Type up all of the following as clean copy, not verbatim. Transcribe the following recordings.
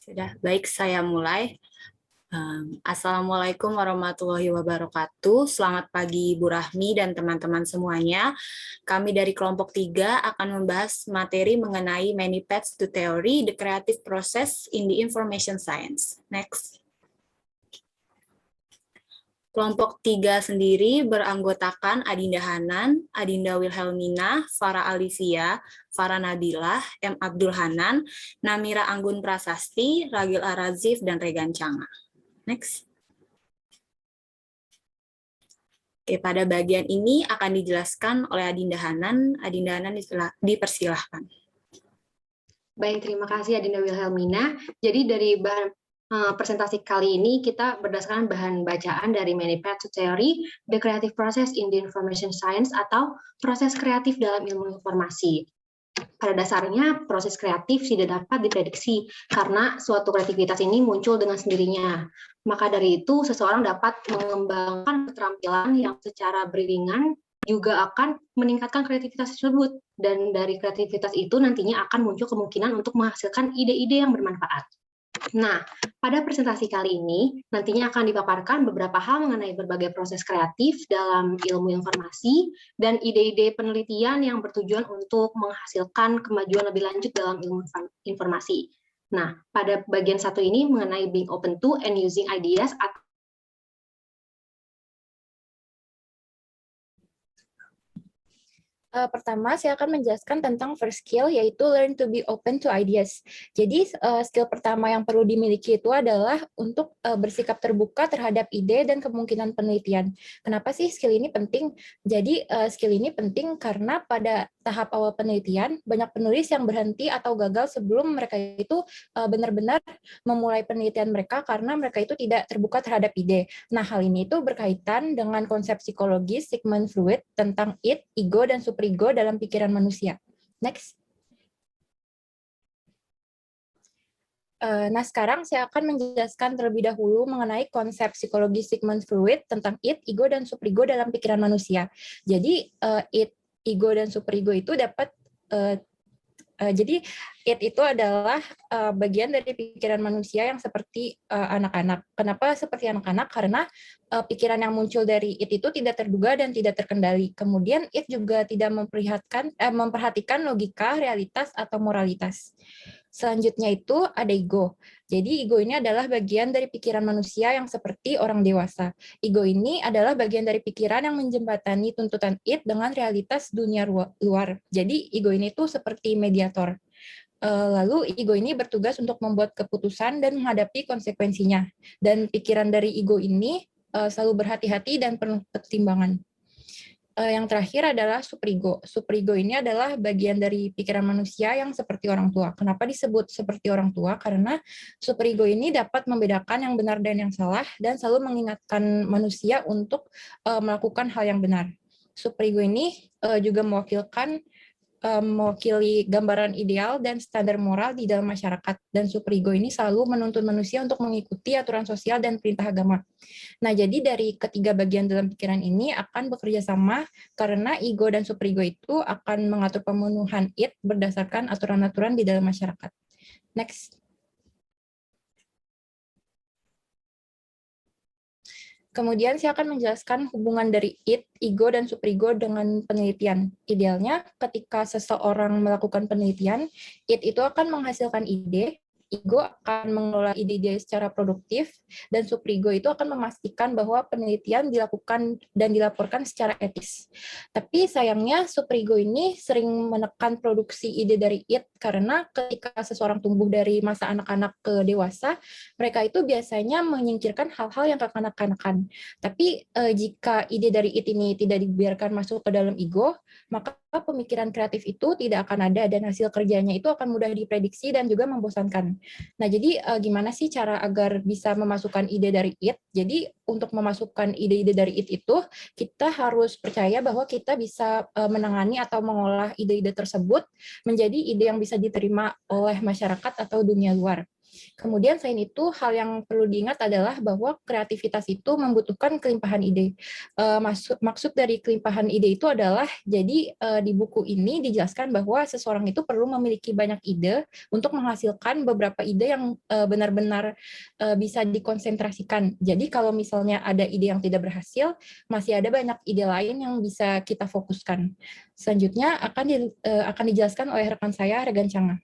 Sudah, baik saya mulai. Assalamualaikum warahmatullahi wabarakatuh. Selamat pagi Bu Rahmi dan teman-teman semuanya. Kami dari kelompok 3 akan membahas materi mengenai many paths to theory, the creative process in the information science. Next. Kelompok 3 sendiri beranggotakan Adinda Hanan, Adinda Wilhelmina, Farah Alivia, Farah Nabilah, M. Abdul Hanan, Namira Anggun Prasasti, Ragil Arazif, dan Regan Canga. Next. Oke, pada bagian ini akan dijelaskan oleh Adinda Hanan. Adinda Hanan dipersilahkan. Baik, terima kasih Adinda Wilhelmina. Jadi dari bahan presentasi kali ini kita berdasarkan bahan bacaan dari Many Paths to Theory, The Creative Process in the Information Science atau proses kreatif dalam ilmu informasi. Pada dasarnya, proses kreatif tidak dapat diprediksi karena suatu kreativitas ini muncul dengan sendirinya. Maka dari itu, seseorang dapat mengembangkan keterampilan yang secara beriringan juga akan meningkatkan kreativitas tersebut. Dan dari kreativitas itu nantinya akan muncul kemungkinan untuk menghasilkan ide-ide yang bermanfaat. Nah, pada presentasi kali ini nantinya akan dipaparkan beberapa hal mengenai berbagai proses kreatif dalam ilmu informasi dan ide-ide penelitian yang bertujuan untuk menghasilkan kemajuan lebih lanjut dalam ilmu informasi. Nah, pada bagian satu ini mengenai being open to and using ideas. Pertama, saya akan menjelaskan tentang first skill, yaitu learn to be open to ideas. Jadi, skill pertama yang perlu dimiliki itu adalah untuk bersikap terbuka terhadap ide dan kemungkinan penelitian. Kenapa sih skill ini penting? Jadi, skill ini penting karena pada tahap awal penelitian, banyak penulis yang berhenti atau gagal sebelum mereka itu benar-benar memulai penelitian mereka karena mereka itu tidak terbuka terhadap ide. Nah, hal ini itu berkaitan dengan konsep psikologis Sigmund Freud tentang id, ego, dan superego dalam pikiran manusia. Next. Nah, sekarang saya akan menjelaskan terlebih dahulu mengenai konsep psikologi Sigmund Freud tentang id, ego, dan superego dalam pikiran manusia. Jadi, id, ego, dan superego itu dapat jadi id itu adalah bagian dari pikiran manusia yang seperti anak-anak. Kenapa seperti anak-anak? Karena pikiran yang muncul dari id itu tidak terduga dan tidak terkendali. Kemudian id juga tidak memperhatikan logika, realitas, atau moralitas. Selanjutnya itu ada ego. Jadi ego ini adalah bagian dari pikiran manusia yang seperti orang dewasa. Ego ini adalah bagian dari pikiran yang menjembatani tuntutan id dengan realitas dunia luar. Jadi ego ini tuh seperti mediator. Lalu ego ini bertugas untuk membuat keputusan dan menghadapi konsekuensinya. Dan pikiran dari ego ini selalu berhati-hati dan penuh pertimbangan. Yang terakhir adalah superego. Superego ini adalah bagian dari pikiran manusia yang seperti orang tua. Kenapa disebut seperti orang tua? Karena superego ini dapat membedakan yang benar dan yang salah dan selalu mengingatkan manusia untuk melakukan hal yang benar. Superego ini juga mewakili gambaran ideal dan standar moral di dalam masyarakat, dan superego ini selalu menuntun manusia untuk mengikuti aturan sosial dan perintah agama. Nah, jadi dari ketiga bagian dalam pikiran ini akan bekerja sama karena ego dan superego itu akan mengatur pemenuhan id berdasarkan aturan-aturan di dalam masyarakat. Next. Kemudian saya akan menjelaskan hubungan dari id, ego, dan superego dengan penelitian. Idealnya, ketika seseorang melakukan penelitian, id itu akan menghasilkan ide, ego akan mengelola ide-ide secara produktif, dan superego itu akan memastikan bahwa penelitian dilakukan dan dilaporkan secara etis. Tapi sayangnya superego ini sering menekan produksi ide dari id, karena ketika seseorang tumbuh dari masa anak-anak ke dewasa, mereka itu biasanya menyingkirkan hal-hal yang kekanak-kanakan. Tapi jika ide dari id ini tidak dibiarkan masuk ke dalam ego, maka pemikiran kreatif itu tidak akan ada dan hasil kerjanya itu akan mudah diprediksi dan juga membosankan. Nah, jadi gimana sih cara agar bisa memasukkan ide dari id? Jadi untuk memasukkan ide-ide dari id itu, kita harus percaya bahwa kita bisa menangani atau mengolah ide-ide tersebut menjadi ide yang bisa diterima oleh masyarakat atau dunia luar. Kemudian selain itu, hal yang perlu diingat adalah bahwa kreativitas itu membutuhkan kelimpahan ide. Maksud dari kelimpahan ide itu adalah, jadi di buku ini dijelaskan bahwa seseorang itu perlu memiliki banyak ide untuk menghasilkan beberapa ide yang benar-benar bisa dikonsentrasikan. Jadi kalau misalnya ada ide yang tidak berhasil, masih ada banyak ide lain yang bisa kita fokuskan. Selanjutnya akan dijelaskan oleh rekan saya, Regan Changa.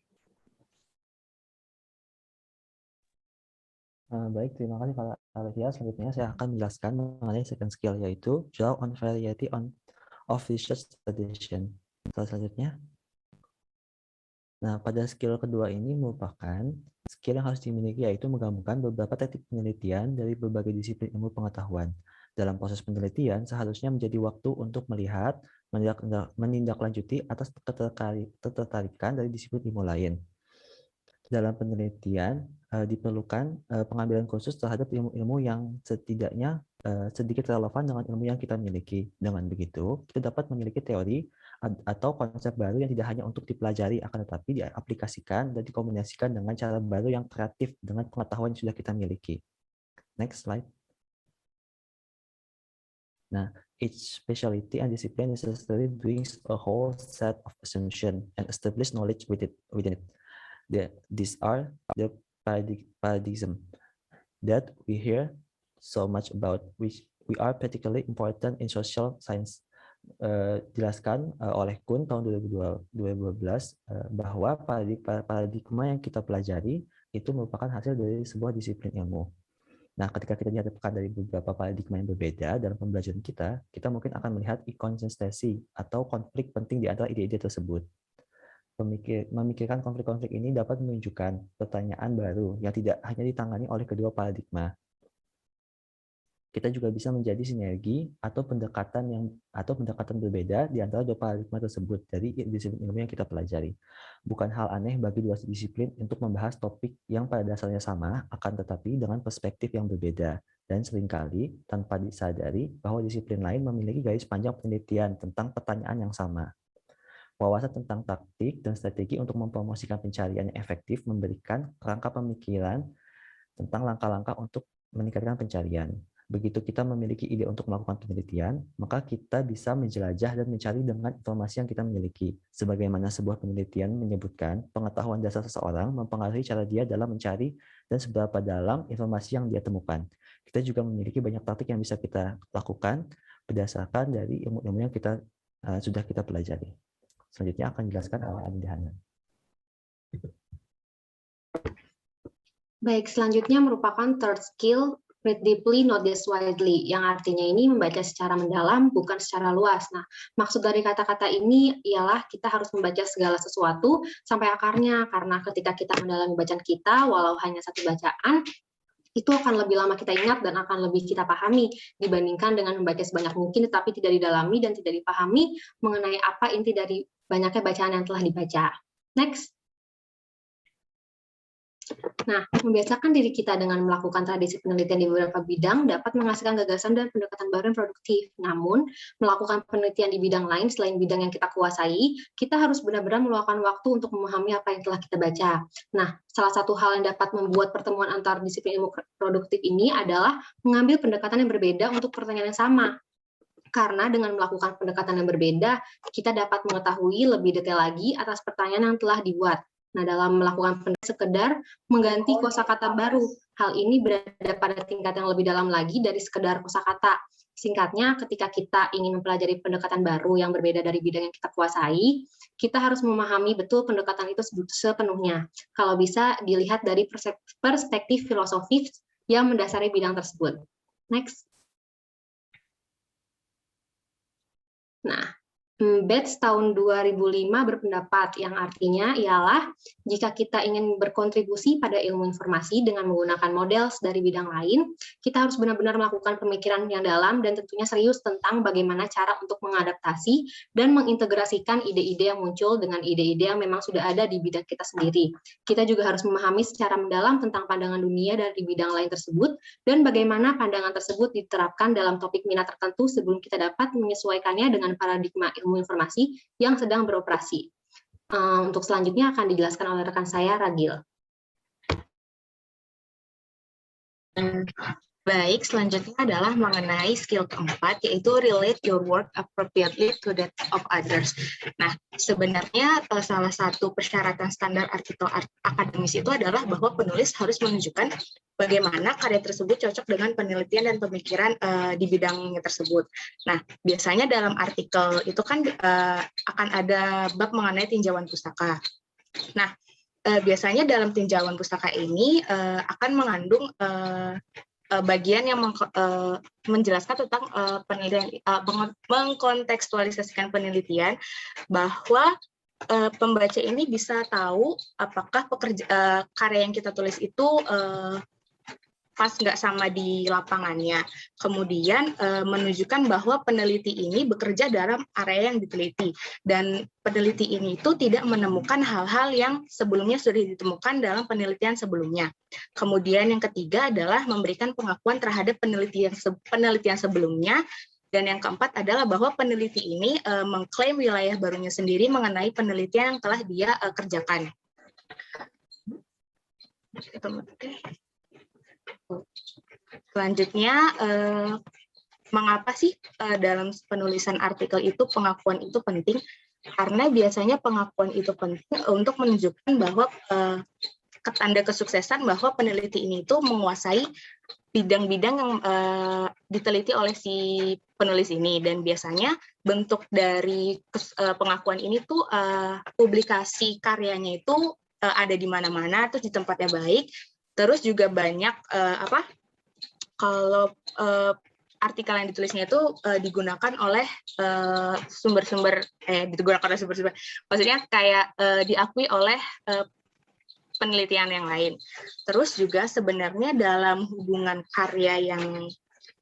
Baik, terima kasih Kak Alivia. Selanjutnya saya akan menjelaskan mengenai second skill, yaitu draw on variety of research tradition. Selanjutnya. Nah, pada skill kedua ini merupakan skill yang harus dimiliki, yaitu menggabungkan beberapa teknik penelitian dari berbagai disiplin ilmu pengetahuan. Dalam proses penelitian, seharusnya menjadi waktu untuk melihat, menindaklanjuti atas ketertarikan dari disiplin ilmu lain. Dalam penelitian diperlukan pengambilan khusus terhadap ilmu-ilmu yang setidaknya sedikit relevan dengan ilmu yang kita miliki. Dengan begitu, kita dapat memiliki teori atau konsep baru yang tidak hanya untuk dipelajari, akan tetapi diaplikasikan dan dikombinasikan dengan cara baru yang kreatif dengan pengetahuan yang sudah kita miliki. Next slide. Nah, each specialty and discipline necessarily brings a whole set of assumptions and established knowledge within it. These are the paradigm that we hear so much about, which we are particularly important in social science. Dijelaskan oleh Kuhn tahun 2012 bahwa paradigma yang kita pelajari itu merupakan hasil dari sebuah disiplin ilmu. Nah, ketika kita dihadapkan dari beberapa paradigma yang berbeda dalam pembelajaran kita mungkin akan melihat inkonsistensi atau konflik penting di antara ide-ide tersebut. Memikirkan konflik-konflik ini dapat menunjukkan pertanyaan baru yang tidak hanya ditangani oleh kedua paradigma. Kita juga bisa menjadi sinergi atau pendekatan berbeda di antara dua paradigma tersebut dari disiplin ilmu yang kita pelajari. Bukan hal aneh bagi dua disiplin untuk membahas topik yang pada dasarnya sama, akan tetapi dengan perspektif yang berbeda. Dan seringkali tanpa disadari bahwa disiplin lain memiliki garis panjang penelitian tentang pertanyaan yang sama. Wawasan tentang taktik dan strategi untuk mempromosikan pencarian yang efektif memberikan kerangka pemikiran tentang langkah-langkah untuk meningkatkan pencarian. Begitu kita memiliki ide untuk melakukan penelitian, maka kita bisa menjelajah dan mencari dengan informasi yang kita miliki. Sebagaimana sebuah penelitian menyebutkan, pengetahuan dasar seseorang mempengaruhi cara dia dalam mencari dan seberapa dalam informasi yang dia temukan. Kita juga memiliki banyak taktik yang bisa kita lakukan berdasarkan dari ilmu-ilmu yang sudah kita pelajari. Selanjutnya akan dijelaskan oleh Adinda Hanan. Baik, selanjutnya merupakan third skill, read deeply, not just widely, yang artinya ini membaca secara mendalam, bukan secara luas. Nah, maksud dari kata-kata ini ialah kita harus membaca segala sesuatu sampai akarnya, karena ketika kita mendalami bacaan kita, walau hanya satu bacaan, itu akan lebih lama kita ingat dan akan lebih kita pahami dibandingkan dengan membaca sebanyak mungkin tetapi tidak didalami dan tidak dipahami mengenai apa inti dari banyaknya bacaan yang telah dibaca. Next. Nah, membiasakan diri kita dengan melakukan tradisi penelitian di beberapa bidang dapat menghasilkan gagasan dan pendekatan baru yang produktif. Namun, melakukan penelitian di bidang lain selain bidang yang kita kuasai, kita harus benar-benar meluangkan waktu untuk memahami apa yang telah kita baca. Nah, salah satu hal yang dapat membuat pertemuan antar disiplin ilmu produktif ini adalah mengambil pendekatan yang berbeda untuk pertanyaan yang sama. Karena dengan melakukan pendekatan yang berbeda, kita dapat mengetahui lebih detail lagi atas pertanyaan yang telah dibuat. Nah, dalam melakukan sekedar mengganti kosakata baru. Hal ini berada pada tingkat yang lebih dalam lagi dari sekedar kosakata. Singkatnya, ketika kita ingin mempelajari pendekatan baru yang berbeda dari bidang yang kita kuasai, kita harus memahami betul pendekatan itu sepenuhnya. Kalau bisa dilihat dari perspektif filosofis yang mendasari bidang tersebut. Next. Nah, Bates tahun 2005 berpendapat yang artinya ialah jika kita ingin berkontribusi pada ilmu informasi dengan menggunakan model dari bidang lain, kita harus benar-benar melakukan pemikiran yang dalam dan tentunya serius tentang bagaimana cara untuk mengadaptasi dan mengintegrasikan ide-ide yang muncul dengan ide-ide yang memang sudah ada di bidang kita sendiri. Kita juga harus memahami secara mendalam tentang pandangan dunia dari bidang lain tersebut dan bagaimana pandangan tersebut diterapkan dalam topik minat tertentu sebelum kita dapat menyesuaikannya dengan paradigma ilmu informasi yang sedang beroperasi. Untuk selanjutnya akan dijelaskan oleh rekan saya, Ragil. Baik, selanjutnya adalah mengenai skill keempat, yaitu relate your work appropriately to that of others. Nah, sebenarnya salah satu persyaratan standar artikel akademis itu adalah bahwa penulis harus menunjukkan bagaimana karya tersebut cocok dengan penelitian dan pemikiran di bidangnya tersebut. Nah, biasanya dalam artikel itu kan akan ada bab mengenai tinjauan pustaka. Nah, biasanya dalam tinjauan pustaka ini akan mengandung bagian yang menjelaskan tentang penelitian, mengkontekstualisasikan penelitian, bahwa pembaca ini bisa tahu apakah karya yang kita tulis itu pas nggak sama di lapangannya. Kemudian menunjukkan bahwa peneliti ini bekerja dalam area yang diteliti, dan peneliti ini itu tidak menemukan hal-hal yang sebelumnya sudah ditemukan dalam penelitian sebelumnya. Kemudian yang ketiga adalah memberikan pengakuan terhadap penelitian sebelumnya. Dan yang keempat adalah bahwa peneliti ini mengklaim wilayah barunya sendiri mengenai penelitian yang telah dia kerjakan. Selanjutnya, mengapa sih dalam penulisan artikel itu pengakuan itu penting? Karena biasanya pengakuan itu penting untuk menunjukkan bahwa tanda kesuksesan bahwa peneliti ini itu menguasai bidang-bidang yang diteliti oleh si penulis ini. Dan biasanya bentuk dari pengakuan ini tuh publikasi karyanya itu ada di mana-mana, terus di tempatnya baik. Terus juga banyak kalau artikel yang ditulisnya itu digunakan oleh sumber-sumber, maksudnya kayak diakui oleh penelitian yang lain. Terus juga sebenarnya dalam hubungan karya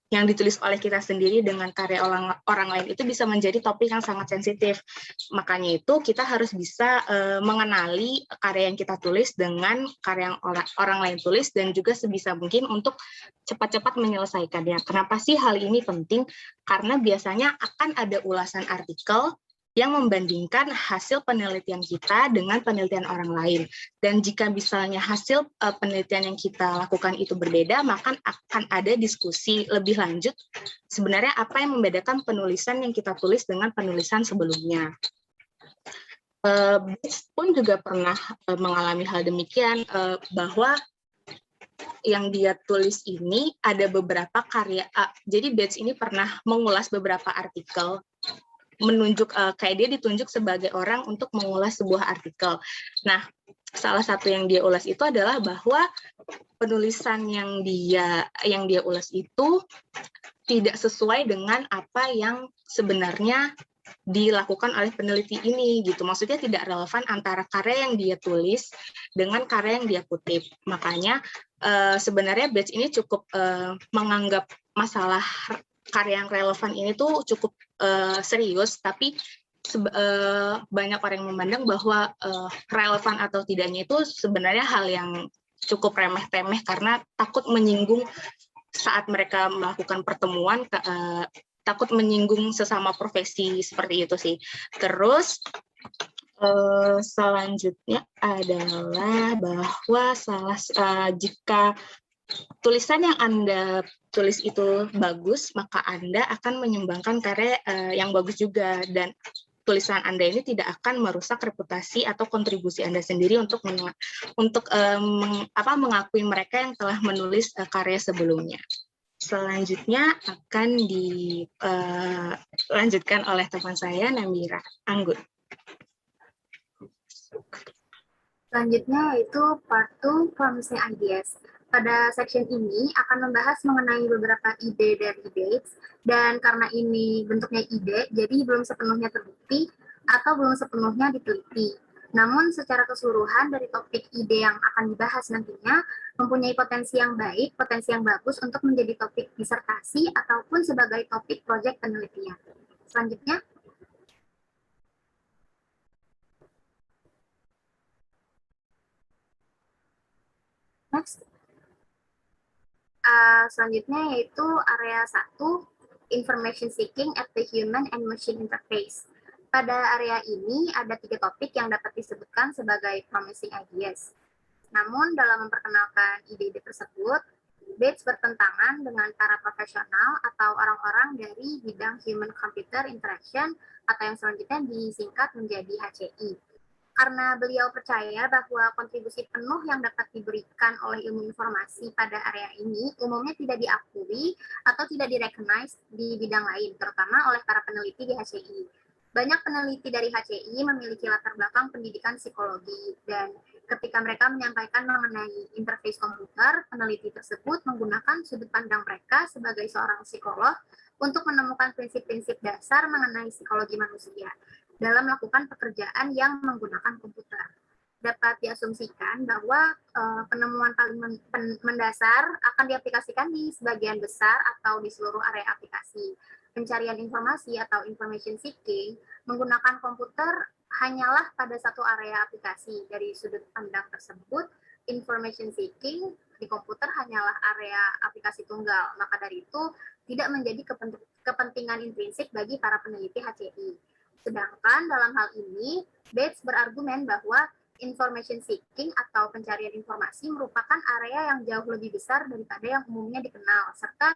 yang ditulis oleh kita sendiri dengan karya orang lain itu bisa menjadi topik yang sangat sensitif. Makanya itu kita harus bisa mengenali karya yang kita tulis dengan karya yang orang lain tulis, dan juga sebisa mungkin untuk cepat-cepat menyelesaikannya. Kenapa sih hal ini penting? Karena biasanya akan ada ulasan artikel yang membandingkan hasil penelitian kita dengan penelitian orang lain. Dan jika misalnya hasil penelitian yang kita lakukan itu berbeda, maka akan ada diskusi lebih lanjut sebenarnya apa yang membedakan penulisan yang kita tulis dengan penulisan sebelumnya. Bates pun juga pernah mengalami hal demikian, bahwa yang dia tulis ini ada beberapa karya. Jadi Bates ini pernah mengulas beberapa artikel, menunjuk kayak dia ditunjuk sebagai orang untuk mengulas sebuah artikel. Nah, salah satu yang dia ulas itu adalah bahwa penulisan yang dia ulas itu tidak sesuai dengan apa yang sebenarnya dilakukan oleh peneliti ini gitu. Maksudnya tidak relevan antara karya yang dia tulis dengan karya yang dia kutip. Makanya sebenarnya Bates ini cukup menganggap masalah karya yang relevan ini tuh cukup serius, tapi banyak orang yang memandang bahwa relevan atau tidaknya itu sebenarnya hal yang cukup remeh-temeh, karena takut menyinggung saat mereka melakukan pertemuan, takut menyinggung sesama profesi, seperti itu sih. Terus selanjutnya adalah bahwa jika tulisan yang Anda tulis itu bagus, maka Anda akan menyumbangkan karya yang bagus juga, dan tulisan Anda ini tidak akan merusak reputasi atau kontribusi Anda sendiri untuk mengakui mereka yang telah menulis karya sebelumnya. Selanjutnya akan dilanjutkan oleh teman saya, Namira Anggun. Selanjutnya yaitu part 2, Promising Ideas. Pada section ini akan membahas mengenai beberapa ide dari Bates, dan karena ini bentuknya ide, jadi belum sepenuhnya terbukti atau belum sepenuhnya diteliti. Namun secara keseluruhan dari topik ide yang akan dibahas nantinya mempunyai potensi yang baik, potensi yang bagus untuk menjadi topik disertasi ataupun sebagai topik proyek penelitian. Selanjutnya, next. Selanjutnya yaitu area 1, Information Seeking at the Human and Machine Interface. Pada area ini ada 3 topik yang dapat disebutkan sebagai promising ideas. Namun dalam memperkenalkan ide-ide tersebut, Bates bertentangan dengan para profesional atau orang-orang dari bidang Human Computer Interaction atau yang selanjutnya disingkat menjadi HCI. Karena beliau percaya bahwa kontribusi penuh yang dapat diberikan oleh ilmu informasi pada area ini umumnya tidak diakui atau tidak direcognize di bidang lain, terutama oleh para peneliti di HCI. Banyak peneliti dari HCI memiliki latar belakang pendidikan psikologi, dan ketika mereka menyampaikan mengenai interface komputer, peneliti tersebut menggunakan sudut pandang mereka sebagai seorang psikolog untuk menemukan prinsip-prinsip dasar mengenai psikologi manusia dalam melakukan pekerjaan yang menggunakan komputer. Dapat diasumsikan bahwa penemuan paling mendasar akan diaplikasikan di sebagian besar atau di seluruh area aplikasi. Pencarian informasi atau information seeking menggunakan komputer hanyalah pada satu area aplikasi. Dari sudut pandang tersebut, information seeking di komputer hanyalah area aplikasi tunggal. Maka dari itu, tidak menjadi kepentingan intrinsik bagi para peneliti HCI. Sedangkan dalam hal ini, Bates berargumen bahwa information seeking atau pencarian informasi merupakan area yang jauh lebih besar daripada yang umumnya dikenal, serta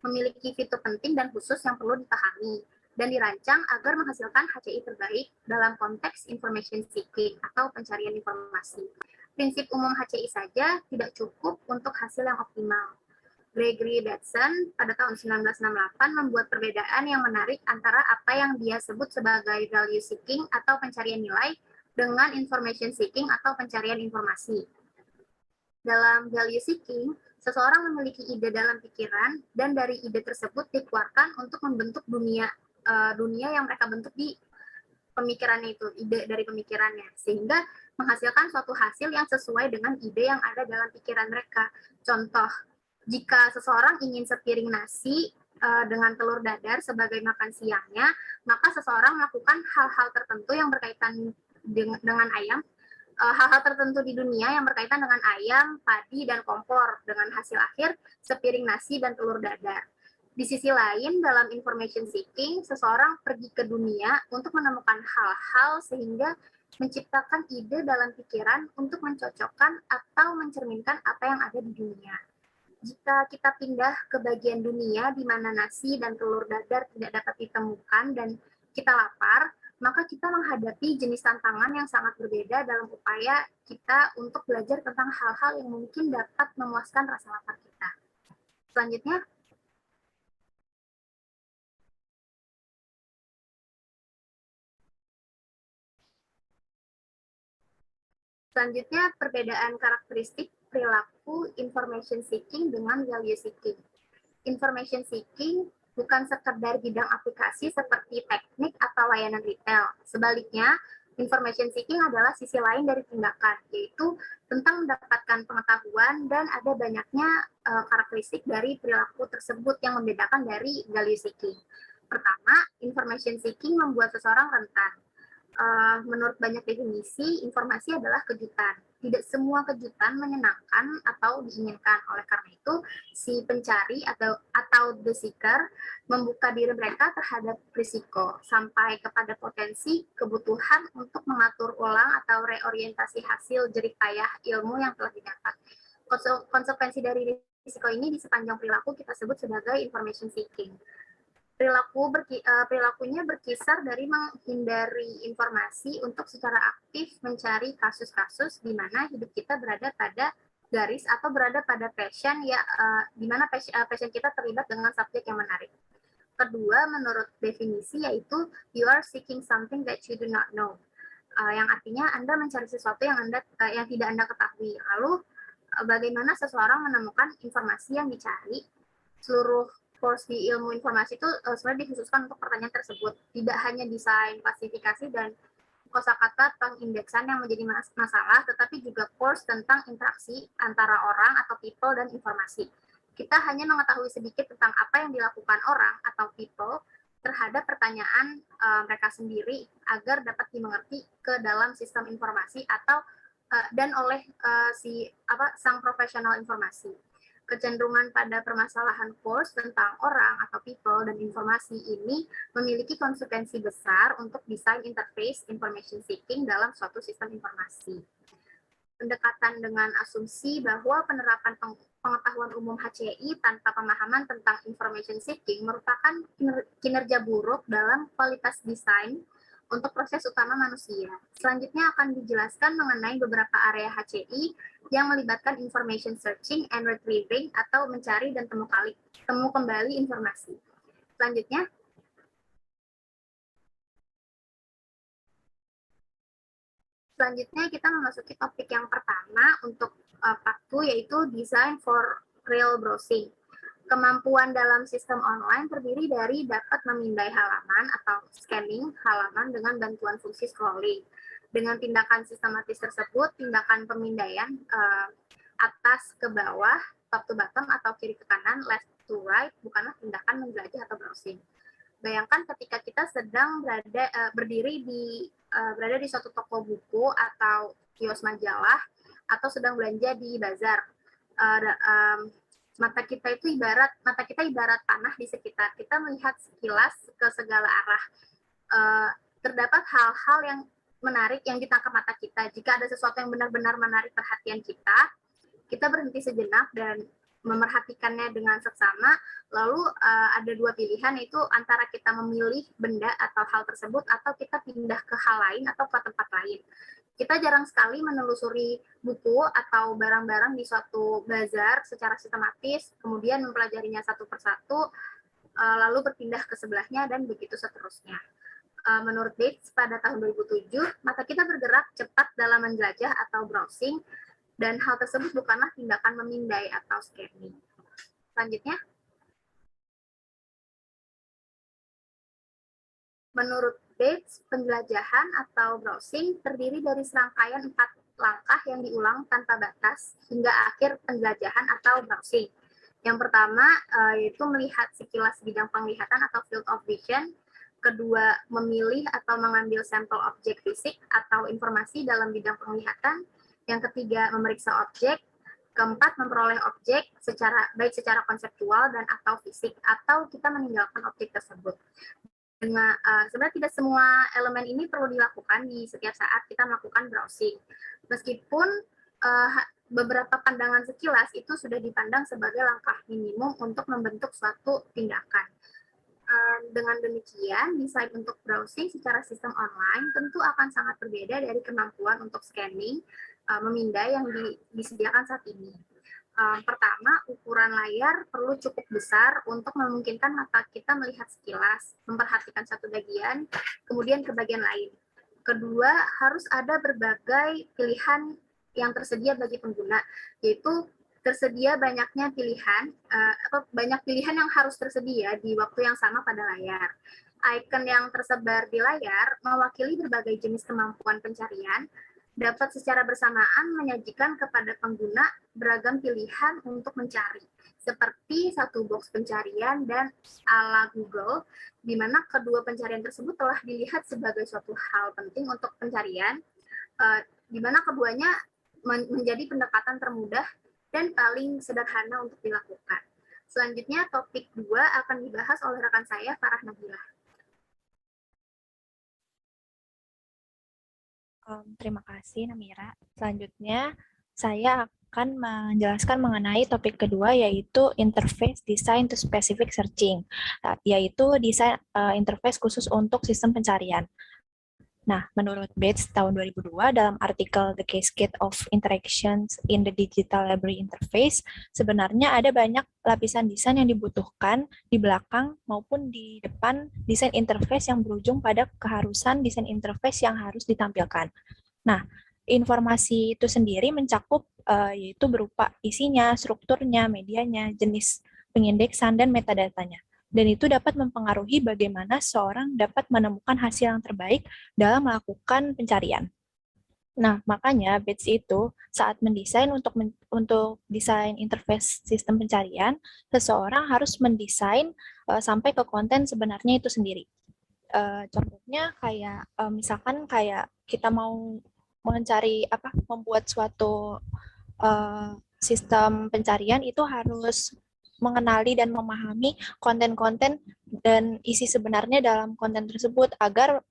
memiliki fitur penting dan khusus yang perlu dipahami, dan dirancang agar menghasilkan HCI terbaik dalam konteks information seeking atau pencarian informasi. Prinsip umum HCI saja tidak cukup untuk hasil yang optimal. Gregory Bateson pada tahun 1968 membuat perbedaan yang menarik antara apa yang dia sebut sebagai value seeking atau pencarian nilai dengan information seeking atau pencarian informasi. Dalam value seeking, seseorang memiliki ide dalam pikiran dan dari ide tersebut dikeluarkan untuk membentuk dunia yang mereka bentuk di pemikirannya itu, ide dari pemikirannya, sehingga menghasilkan suatu hasil yang sesuai dengan ide yang ada dalam pikiran mereka. Contoh, jika seseorang ingin sepiring nasi dengan telur dadar sebagai makan siangnya, maka seseorang melakukan hal-hal tertentu yang berkaitan dengan ayam, hal-hal tertentu di dunia yang berkaitan dengan ayam, padi, dan kompor, dengan hasil akhir sepiring nasi dan telur dadar. Di sisi lain, dalam information seeking, seseorang pergi ke dunia untuk menemukan hal-hal sehingga menciptakan ide dalam pikiran untuk mencocokkan atau mencerminkan apa yang ada di dunia. Jika kita pindah ke bagian dunia di mana nasi dan telur dadar tidak dapat ditemukan dan kita lapar, maka kita menghadapi jenis tantangan yang sangat berbeda dalam upaya kita untuk belajar tentang hal-hal yang mungkin dapat memuaskan rasa lapar kita. Selanjutnya, perbedaan karakteristik perilaku information seeking dengan value seeking. Information seeking bukan sekedar bidang aplikasi seperti teknik atau layanan retail. Sebaliknya, information seeking adalah sisi lain dari tindakan, yaitu tentang mendapatkan pengetahuan dan ada banyaknya karakteristik dari perilaku tersebut yang membedakan dari value seeking. Pertama, information seeking membuat seseorang rentan. Menurut banyak definisi, informasi adalah kejutan. Tidak semua kejutan menyenangkan atau diinginkan. Oleh karena itu, si pencari atau the seeker membuka diri mereka terhadap risiko, sampai kepada potensi kebutuhan untuk mengatur ulang atau reorientasi hasil jerih payah ilmu yang telah didapat. Konsekuensi dari risiko ini di sepanjang perilaku kita sebut sebagai information seeking. Perilakunya berkisar dari menghindari informasi untuk secara aktif mencari kasus-kasus di mana hidup kita berada pada garis atau berada pada passion di mana passion kita terlibat dengan subjek yang menarik. Kedua, menurut definisi yaitu you are seeking something that you do not know, yang artinya Anda mencari sesuatu yang tidak Anda ketahui. Lalu bagaimana seseorang menemukan informasi yang dicari? Seluruh course di ilmu informasi itu sebenarnya dikhususkan untuk pertanyaan tersebut. Tidak hanya desain, klasifikasi, dan kosakata pengindeksan yang menjadi masalah, tetapi juga course tentang interaksi antara orang atau people dan informasi. Kita hanya mengetahui sedikit tentang apa yang dilakukan orang atau people terhadap pertanyaan mereka sendiri agar dapat dimengerti ke dalam sistem informasi atau dan oleh sang profesional informasi. Kecenderungan pada permasalahan course tentang orang atau people dan informasi ini memiliki konsekuensi besar untuk desain interface information seeking dalam suatu sistem informasi. pendekatan dengan asumsi bahwa penerapan pengetahuan umum HCI tanpa pemahaman tentang information seeking merupakan kinerja buruk dalam kualitas desain untuk proses utama manusia. Selanjutnya akan dijelaskan mengenai beberapa area HCI yang melibatkan information searching and retrieving atau mencari dan temu kembali informasi. Selanjutnya, kita memasuki topik yang pertama untuk part 2, yaitu Design for Real Browsing. Kemampuan dalam sistem online terdiri dari dapat memindai halaman atau scanning halaman dengan bantuan fungsi scrolling. Dengan tindakan sistematis tersebut, tindakan pemindaian atas ke bawah, top to bottom atau kiri ke kanan, left to right, bukanlah tindakan menjelajah atau browsing. Bayangkan ketika kita sedang berada di suatu toko buku atau kios majalah atau sedang belanja di bazar. Mata kita ibarat panah di sekitar kita, melihat sekilas ke segala arah. Terdapat hal-hal yang menarik yang ditangkap mata kita. Jika ada sesuatu yang benar-benar menarik perhatian kita berhenti sejenak dan memerhatikannya dengan seksama. Lalu ada dua pilihan, yaitu antara kita memilih benda atau hal tersebut atau kita pindah ke hal lain atau ke tempat lain. Kita jarang sekali menelusuri buku atau barang-barang di suatu bazar secara sistematis, kemudian mempelajarinya satu persatu, lalu berpindah ke sebelahnya, dan begitu seterusnya. Menurut Bates, pada tahun 2007, mata kita bergerak cepat dalam menjelajah atau browsing, dan hal tersebut bukanlah tindakan memindai atau scanning. Selanjutnya, menurut Bates, penjelajahan atau browsing terdiri dari serangkaian 4 langkah yang diulang tanpa batas hingga akhir penjelajahan atau browsing. Yang pertama, yaitu melihat sekilas bidang penglihatan atau field of vision. Kedua, memilih atau mengambil sampel objek fisik atau informasi dalam bidang penglihatan. Yang ketiga, memeriksa objek. Keempat, memperoleh objek baik secara konseptual dan atau fisik, atau kita meninggalkan objek tersebut. Sebenarnya tidak semua elemen ini perlu dilakukan di setiap saat kita melakukan browsing. Meskipun beberapa pandangan sekilas itu sudah dipandang sebagai langkah minimum untuk membentuk suatu tindakan. Dengan demikian, desain untuk browsing secara sistem online tentu akan sangat berbeda dari kemampuan untuk scanning, memindai yang disediakan saat ini. Pertama, ukuran layar perlu cukup besar untuk memungkinkan mata kita melihat sekilas, memperhatikan satu bagian, kemudian ke bagian lain. Kedua, harus ada berbagai pilihan yang tersedia bagi pengguna, yaitu tersedia banyaknya pilihan, banyak pilihan yang harus tersedia di waktu yang sama pada layar. Icon yang tersebar di layar mewakili berbagai jenis kemampuan pencarian, dapat secara bersamaan menyajikan kepada pengguna beragam pilihan untuk mencari, seperti satu box pencarian dan ala Google, di mana kedua pencarian tersebut telah dilihat sebagai suatu hal penting untuk pencarian, di mana keduanya menjadi pendekatan termudah dan paling sederhana untuk dilakukan. Selanjutnya, topik 2 akan dibahas oleh rekan saya, Farah Nabilah. Terima kasih, Namira. Selanjutnya, saya akan menjelaskan mengenai topik kedua, yaitu Interface Design to Specific Searching, yaitu desain interface khusus untuk sistem pencarian. Nah, menurut Bates tahun 2002 dalam artikel The Cascade of Interactions in the Digital Library Interface, sebenarnya ada banyak lapisan desain yang dibutuhkan di belakang maupun di depan desain interface yang berujung pada keharusan desain interface yang harus ditampilkan. Nah, informasi itu sendiri mencakup yaitu berupa isinya, strukturnya, medianya, jenis pengindeksan, dan metadatanya. Dan itu dapat mempengaruhi bagaimana seorang dapat menemukan hasil yang terbaik dalam melakukan pencarian. Nah, makanya Bates itu saat mendesain untuk desain interface sistem pencarian, seseorang harus mendesain sampai ke konten sebenarnya itu sendiri. Contohnya kayak misalkan kayak kita mau membuat suatu sistem pencarian, itu harus mengenali dan memahami konten-konten dan isi sebenarnya dalam konten tersebut agar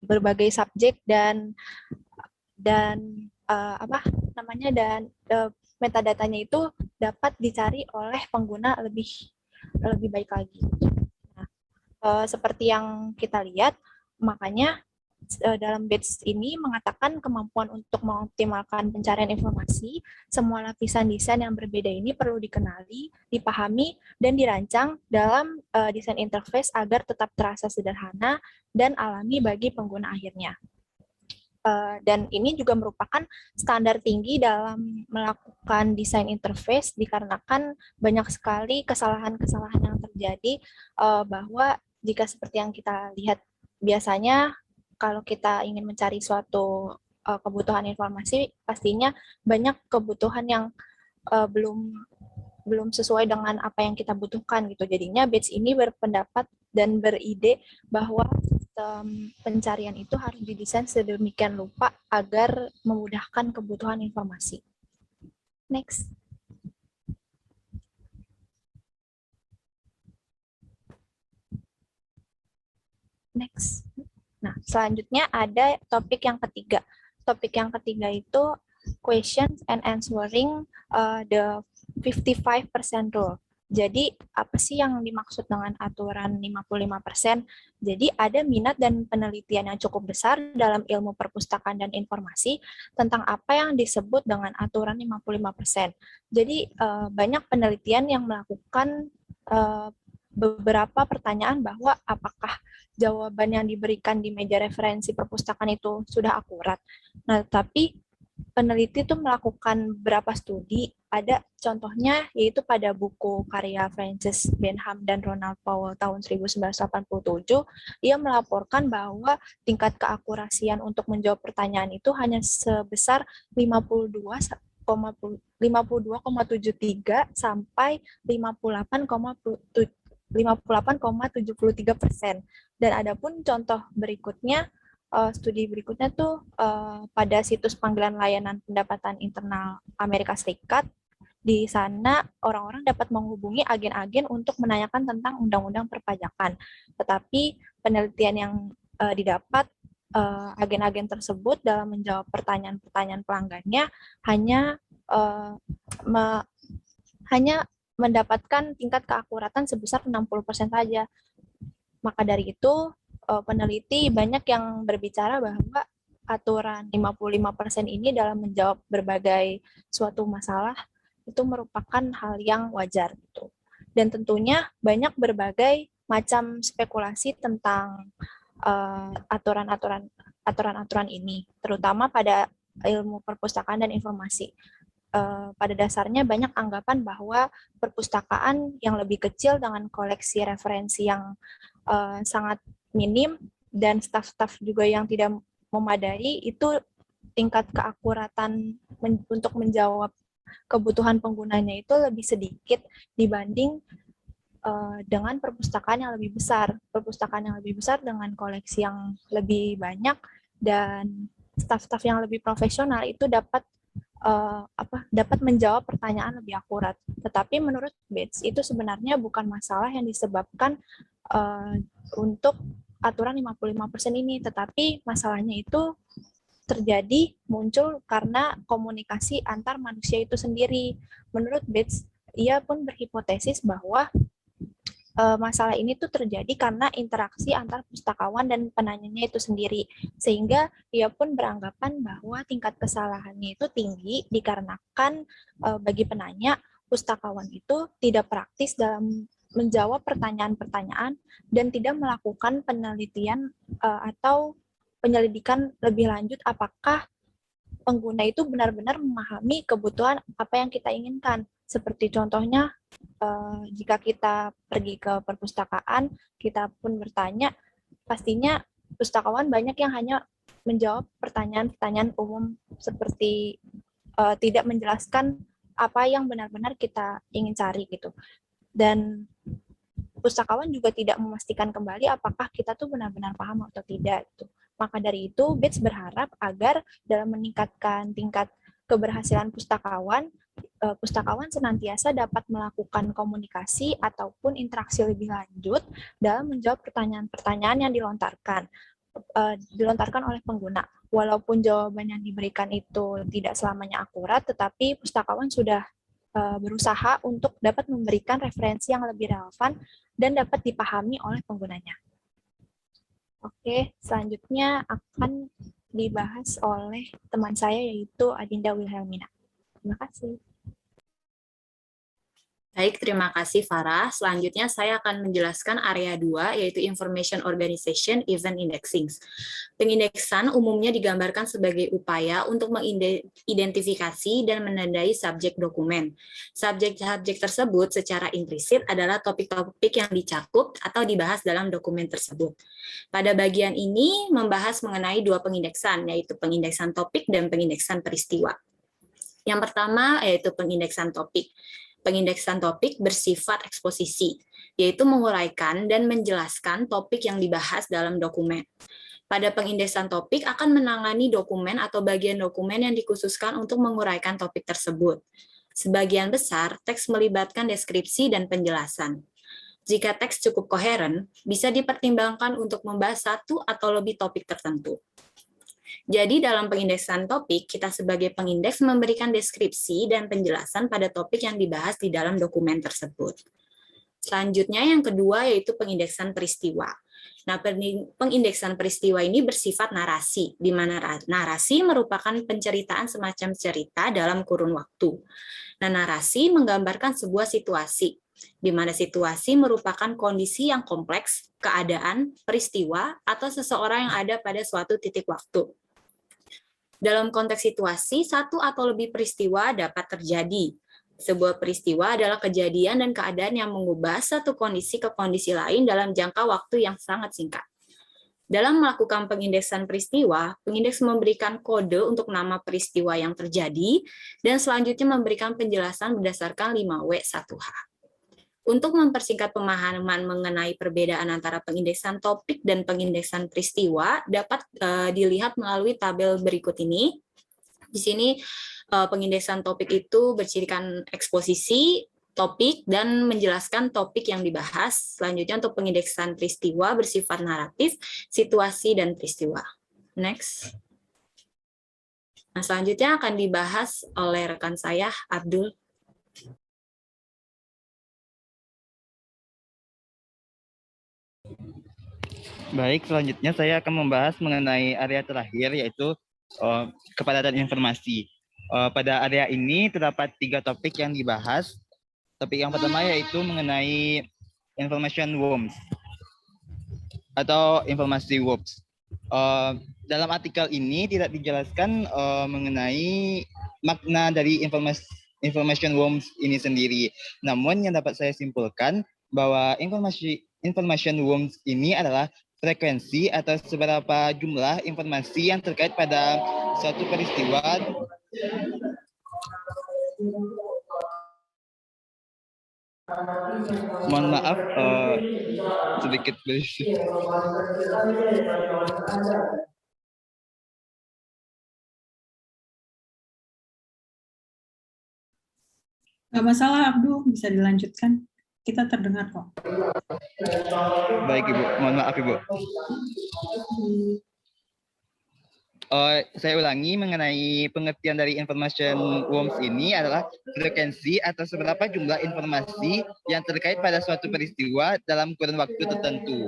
berbagai subjek dan metadatanya itu dapat dicari oleh pengguna lebih baik lagi. Nah, seperti yang kita lihat, makanya dalam batch ini mengatakan kemampuan untuk mengoptimalkan pencarian informasi, semua lapisan desain yang berbeda ini perlu dikenali, dipahami, dan dirancang dalam desain interface agar tetap terasa sederhana dan alami bagi pengguna akhirnya. Dan ini juga merupakan standar tinggi dalam melakukan desain interface dikarenakan banyak sekali kesalahan-kesalahan yang terjadi, bahwa jika seperti yang kita lihat biasanya kalau kita ingin mencari suatu kebutuhan informasi, pastinya banyak kebutuhan yang belum sesuai dengan apa yang kita butuhkan gitu. Jadinya batch ini berpendapat dan beride bahwa sistem pencarian itu harus didesain sedemikian rupa agar memudahkan kebutuhan informasi. Next. Next. Nah, selanjutnya ada topik yang ketiga. Topik yang ketiga itu questions and answering the 55% rule. Jadi, apa sih yang dimaksud dengan aturan 55%? Jadi, ada minat dan penelitian yang cukup besar dalam ilmu perpustakaan dan informasi tentang apa yang disebut dengan aturan 55%. Jadi, banyak penelitian yang melakukan beberapa pertanyaan bahwa apakah jawaban yang diberikan di meja referensi perpustakaan itu sudah akurat. Nah, tapi peneliti itu melakukan beberapa studi, ada contohnya yaitu pada buku karya Francis Benham dan Ronald Powell tahun 1987, ia melaporkan bahwa tingkat keakurasian untuk menjawab pertanyaan itu hanya sebesar 52,73 sampai 58,73%. Dan adapun contoh berikutnya, studi berikutnya tuh pada situs panggilan layanan pendapatan internal Amerika Serikat. Di sana orang-orang dapat menghubungi agen-agen untuk menanyakan tentang undang-undang perpajakan. Tetapi penelitian yang didapat, agen-agen tersebut dalam menjawab pertanyaan-pertanyaan pelanggannya hanya mendapatkan tingkat keakuratan sebesar 60% saja. Maka dari itu, peneliti banyak yang berbicara bahwa aturan 55% ini dalam menjawab berbagai suatu masalah itu merupakan hal yang wajar gitu. Dan tentunya banyak berbagai macam spekulasi tentang aturan-aturan ini, terutama pada ilmu perpustakaan dan informasi. Pada dasarnya banyak anggapan bahwa perpustakaan yang lebih kecil dengan koleksi referensi yang sangat minim dan staf-staf juga yang tidak memadai, itu tingkat keakuratan untuk menjawab kebutuhan penggunanya itu lebih sedikit dibanding dengan perpustakaan yang lebih besar. Perpustakaan yang lebih besar dengan koleksi yang lebih banyak dan staf-staf yang lebih profesional itu dapat menjawab pertanyaan lebih akurat. Tetapi menurut Bates itu sebenarnya bukan masalah yang disebabkan untuk aturan 55% ini, tetapi masalahnya itu muncul karena komunikasi antar manusia itu sendiri. Menurut Bates, ia pun berhipotesis bahwa masalah ini tuh terjadi karena interaksi antar pustakawan dan penanyanya itu sendiri, sehingga ia pun beranggapan bahwa tingkat kesalahannya itu tinggi dikarenakan bagi penanya, pustakawan itu tidak praktis dalam menjawab pertanyaan-pertanyaan dan tidak melakukan penelitian atau penyelidikan lebih lanjut apakah pengguna itu benar-benar memahami kebutuhan apa yang kita inginkan. Seperti contohnya, jika kita pergi ke perpustakaan, kita pun bertanya, pastinya pustakawan banyak yang hanya menjawab pertanyaan-pertanyaan umum seperti tidak menjelaskan apa yang benar-benar kita ingin cari gitu. Dan pustakawan juga tidak memastikan kembali apakah kita tuh benar-benar paham atau tidak gitu. Maka dari itu, Bates berharap agar dalam meningkatkan tingkat keberhasilan pustakawan, pustakawan senantiasa dapat melakukan komunikasi ataupun interaksi lebih lanjut dalam menjawab pertanyaan-pertanyaan yang dilontarkan. dilontarkan oleh pengguna. Walaupun jawaban yang diberikan itu tidak selamanya akurat, tetapi pustakawan sudah berusaha untuk dapat memberikan referensi yang lebih relevan dan dapat dipahami oleh penggunanya. Oke, selanjutnya akan dibahas oleh teman saya yaitu Adinda Wilhelmina. Terima kasih. Baik, terima kasih Farah. Selanjutnya saya akan menjelaskan area 2, yaitu Information Organization Event Indexing. Pengindeksan umumnya digambarkan sebagai upaya untuk mengidentifikasi dan menandai subjek dokumen. Subjek-subjek tersebut secara implisit adalah topik-topik yang dicakup atau dibahas dalam dokumen tersebut. Pada bagian ini membahas mengenai dua pengindeksan, yaitu pengindeksan topik dan pengindeksan peristiwa. Yang pertama yaitu pengindeksan topik. Pengindeksan topik bersifat eksposisi, yaitu menguraikan dan menjelaskan topik yang dibahas dalam dokumen. Pada pengindeksan topik akan menangani dokumen atau bagian dokumen yang dikhususkan untuk menguraikan topik tersebut. Sebagian besar, teks melibatkan deskripsi dan penjelasan. Jika teks cukup koheren, bisa dipertimbangkan untuk membahas satu atau lebih topik tertentu. Jadi dalam pengindeksan topik, kita sebagai pengindeks memberikan deskripsi dan penjelasan pada topik yang dibahas di dalam dokumen tersebut. Selanjutnya yang kedua yaitu pengindeksan peristiwa. Nah, pengindeksan peristiwa ini bersifat narasi, di mana narasi merupakan penceritaan semacam cerita dalam kurun waktu. Nah, narasi menggambarkan sebuah situasi, di mana situasi merupakan kondisi yang kompleks, keadaan, peristiwa, atau seseorang yang ada pada suatu titik waktu. Dalam konteks situasi, satu atau lebih peristiwa dapat terjadi. Sebuah peristiwa adalah kejadian dan keadaan yang mengubah satu kondisi ke kondisi lain dalam jangka waktu yang sangat singkat. Dalam melakukan pengindeksan peristiwa, pengindeks memberikan kode untuk nama peristiwa yang terjadi, dan selanjutnya memberikan penjelasan berdasarkan 5W1H. Untuk mempersingkat pemahaman mengenai perbedaan antara pengindeksan topik dan pengindeksan peristiwa dapat dilihat melalui tabel berikut ini. Di sini pengindeksan topik itu bercirikan eksposisi, topik, dan menjelaskan topik yang dibahas. Selanjutnya untuk pengindeksan peristiwa bersifat naratif, situasi, dan peristiwa. Next. Nah, selanjutnya akan dibahas oleh rekan saya, Abdul. Baik, selanjutnya saya akan membahas mengenai area terakhir, yaitu kepadatan informasi. Pada area ini terdapat 3 topik yang dibahas. Topik yang pertama yaitu mengenai information worms atau informasi worms. Dalam artikel ini tidak dijelaskan mengenai makna dari information worms ini sendiri. Namun yang dapat saya simpulkan bahwa information worms ini adalah frekuensi atau seberapa jumlah informasi yang terkait pada suatu peristiwa mohon maaf sedikit berisik. Nggak masalah Abdul, bisa dilanjutkan. Kita terdengar kok. Baik Ibu, mohon maaf Ibu. Saya ulangi mengenai pengertian dari information worms ini adalah frekuensi atau seberapa jumlah informasi yang terkait pada suatu peristiwa dalam kurun waktu tertentu.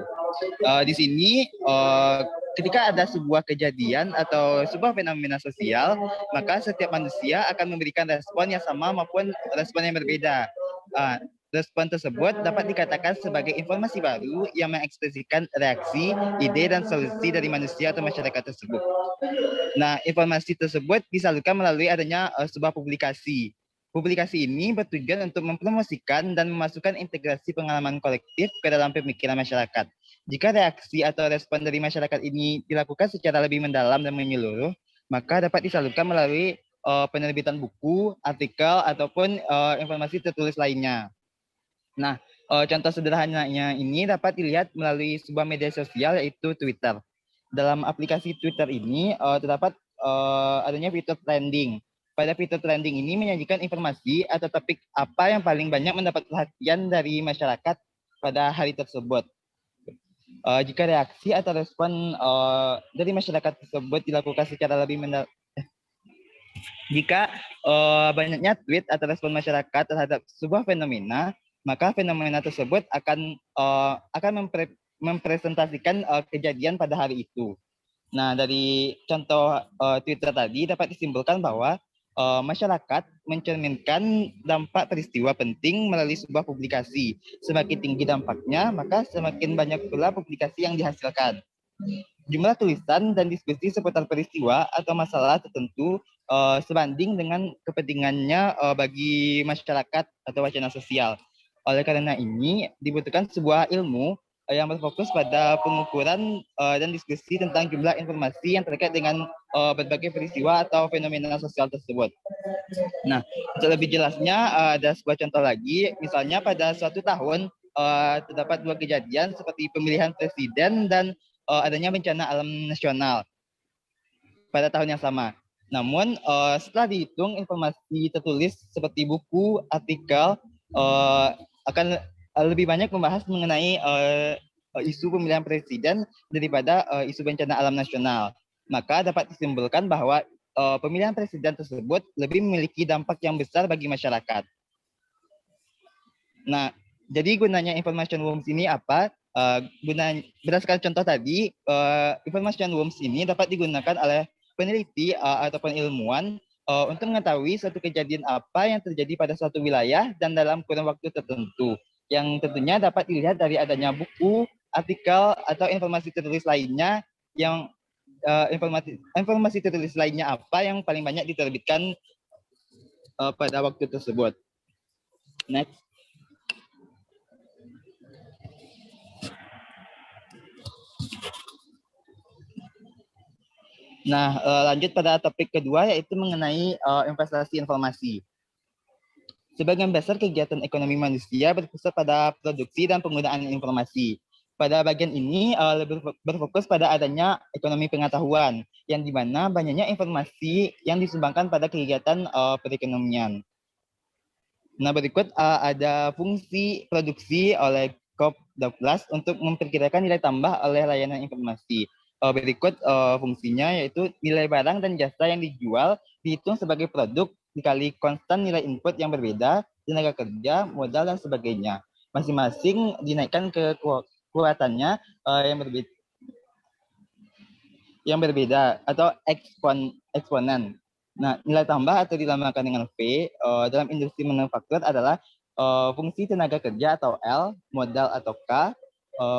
Di sini ketika ada sebuah kejadian atau sebuah fenomena sosial, maka setiap manusia akan memberikan respon yang sama maupun respon yang berbeda. Respon tersebut dapat dikatakan sebagai informasi baru yang mengekspresikan reaksi, ide, dan solusi dari manusia atau masyarakat tersebut. Nah, informasi tersebut disalurkan melalui adanya sebuah publikasi. Publikasi ini bertujuan untuk mempromosikan dan memasukkan integrasi pengalaman kolektif ke dalam pemikiran masyarakat. Jika reaksi atau respon dari masyarakat ini dilakukan secara lebih mendalam dan menyeluruh, maka dapat disalurkan melalui penerbitan buku, artikel, ataupun informasi tertulis lainnya. Nah, contoh sederhananya ini dapat dilihat melalui sebuah media sosial yaitu Twitter. Dalam aplikasi Twitter ini terdapat adanya fitur trending. Pada fitur trending ini menyajikan informasi atau topik apa yang paling banyak mendapat perhatian dari masyarakat pada hari tersebut. Jika reaksi atau respon dari masyarakat tersebut dilakukan secara lebih jika banyaknya tweet atau respon masyarakat terhadap sebuah fenomena, maka fenomena tersebut akan mempresentasikan kejadian pada hari itu. Nah, dari contoh Twitter tadi dapat disimpulkan bahwa masyarakat mencerminkan dampak peristiwa penting melalui sebuah publikasi. Semakin tinggi dampaknya, maka semakin banyak pula publikasi yang dihasilkan. Jumlah tulisan dan diskusi seputar peristiwa atau masalah tertentu sebanding dengan kepentingannya bagi masyarakat atau wacana sosial. Oleh karena ini, dibutuhkan sebuah ilmu yang berfokus pada pengukuran dan diskusi tentang jumlah informasi yang terkait dengan berbagai peristiwa atau fenomena sosial tersebut. Nah, untuk lebih jelasnya ada sebuah contoh lagi, misalnya pada suatu tahun terdapat 2 kejadian seperti pemilihan presiden dan adanya bencana alam nasional pada tahun yang sama. Namun setelah dihitung informasi tertulis seperti buku, artikel akan lebih banyak membahas mengenai isu pemilihan presiden daripada isu bencana alam nasional. Maka dapat disimpulkan bahwa pemilihan presiden tersebut lebih memiliki dampak yang besar bagi masyarakat. Nah, jadi gunanya information worms ini apa? Berdasarkan contoh tadi, information worms ini dapat digunakan oleh peneliti ataupun ilmuwan untuk mengetahui suatu kejadian apa yang terjadi pada suatu wilayah dan dalam kurun waktu tertentu, yang tentunya dapat dilihat dari adanya buku, artikel, atau informasi tertulis lainnya yang informasi tertulis lainnya apa yang paling banyak diterbitkan pada waktu tersebut. Next. Nah, lanjut pada topik kedua, yaitu mengenai investasi informasi. Sebagian besar kegiatan ekonomi manusia berpusat pada produksi dan penggunaan informasi. Pada bagian ini lebih berfokus pada adanya ekonomi pengetahuan, yang dimana banyaknya informasi yang disumbangkan pada kegiatan perekonomian. Nah, berikut ada fungsi produksi oleh COP12 untuk memperkirakan nilai tambah oleh layanan informasi. Berikut fungsinya, yaitu nilai barang dan jasa yang dijual dihitung sebagai produk dikali konstan nilai input yang berbeda, tenaga kerja, modal, dan sebagainya. Masing-masing dinaikkan ke kekuatannya yang berbeda atau eksponen. Nah, nilai tambah atau dilambangkan dengan V dalam industri manufaktur adalah fungsi tenaga kerja atau L, modal atau K,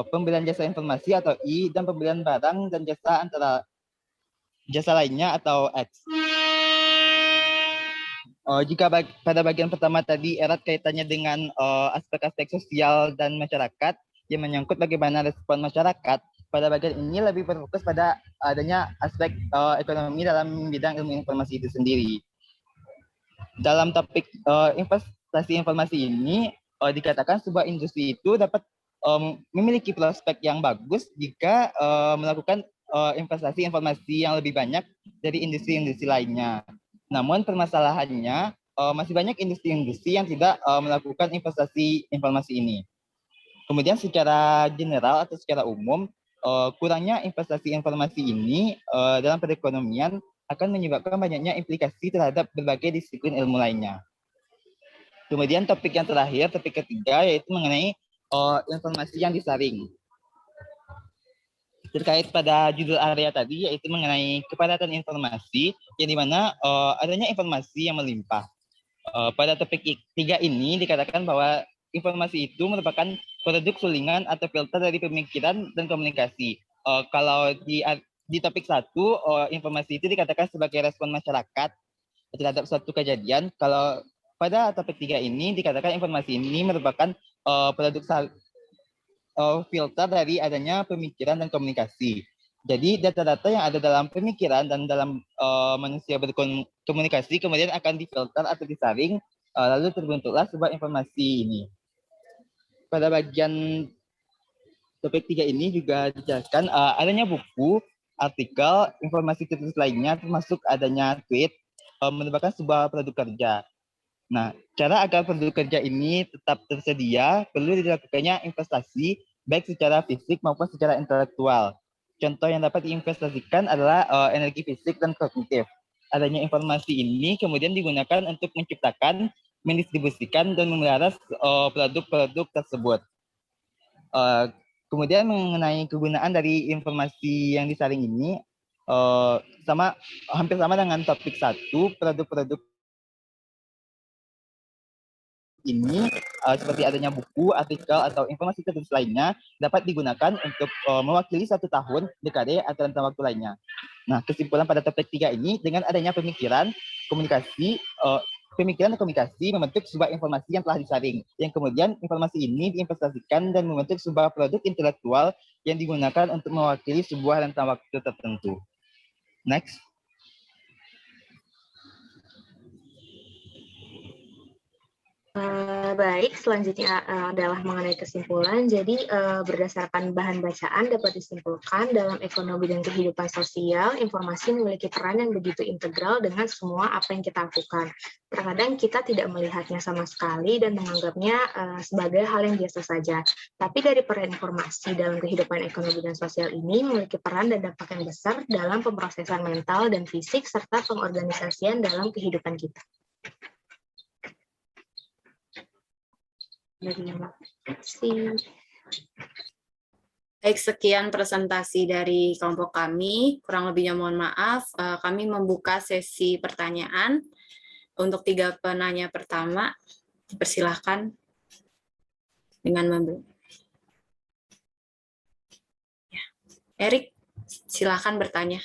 pembelian jasa informasi atau I, dan pembelian barang dan jasa antara jasa lainnya atau X. Jika pada bagian pertama tadi erat kaitannya dengan aspek-aspek sosial dan masyarakat yang menyangkut bagaimana respon masyarakat, pada bagian ini lebih berfokus pada adanya aspek ekonomi dalam bidang ilmu informasi itu sendiri. Dalam topik investasi informasi ini dikatakan sebuah industri itu dapat memiliki prospek yang bagus jika melakukan investasi informasi yang lebih banyak dari industri-industri lainnya. Namun permasalahannya masih banyak industri-industri yang tidak melakukan investasi informasi ini. Kemudian secara general atau secara umum, kurangnya investasi informasi ini dalam perekonomian akan menyebabkan banyaknya implikasi terhadap berbagai disiplin ilmu lainnya. Kemudian topik yang terakhir, topik ketiga, yaitu mengenai informasi yang disaring. Terkait pada judul area tadi, yaitu mengenai kepadatan informasi, yang dimana adanya informasi yang melimpah. Pada topik 3 ini dikatakan bahwa informasi itu merupakan produk sulingan atau filter dari pemikiran dan komunikasi. Kalau di topik 1, informasi itu dikatakan sebagai respon masyarakat terhadap suatu kejadian. Kalau pada topik 3 ini dikatakan informasi ini merupakan produk filter dari adanya pemikiran dan komunikasi. Jadi data-data yang ada dalam pemikiran dan dalam manusia berkomunikasi kemudian akan difilter atau disaring, lalu terbentuklah sebuah informasi ini. Pada bagian topik 3 ini juga dijelaskan adanya buku, artikel, informasi tertulis lainnya, termasuk adanya tweet, merupakan sebuah produk kerja. Nah, cara agar produk kerja ini tetap tersedia, perlu dilakukannya investasi baik secara fisik maupun secara intelektual. Contoh yang dapat diinvestasikan adalah energi fisik dan kognitif. Adanya informasi ini kemudian digunakan untuk menciptakan, mendistribusikan, dan memelihara produk-produk tersebut. Kemudian mengenai kegunaan dari informasi yang disaring ini, hampir sama dengan topik 1, produk-produk ini seperti adanya buku, artikel, atau informasi tertulis lainnya dapat digunakan untuk mewakili 1 tahun, dekade, atau rentang waktu lainnya. Nah, kesimpulan pada topik 3 ini, dengan adanya pemikiran dan komunikasi membentuk sebuah informasi yang telah disaring, yang kemudian informasi ini diinvestasikan dan membentuk sebuah produk intelektual yang digunakan untuk mewakili sebuah rentang waktu tertentu. Next. Baik, selanjutnya adalah mengenai kesimpulan. Jadi berdasarkan bahan bacaan dapat disimpulkan dalam ekonomi dan kehidupan sosial, informasi memiliki peran yang begitu integral dengan semua apa yang kita lakukan. Terkadang kita tidak melihatnya sama sekali dan menganggapnya sebagai hal yang biasa saja. Tapi dari peran informasi dalam kehidupan ekonomi dan sosial ini memiliki peran dan dampak yang besar dalam pemrosesan mental dan fisik serta pengorganisasian dalam kehidupan kita. Terima kasih. Baik, sekian presentasi dari kelompok kami. Kurang lebihnya mohon maaf. Kami membuka sesi pertanyaan. Untuk 3 penanya pertama, dipersilahkan dengan memberi. Ya. Erik, silakan bertanya.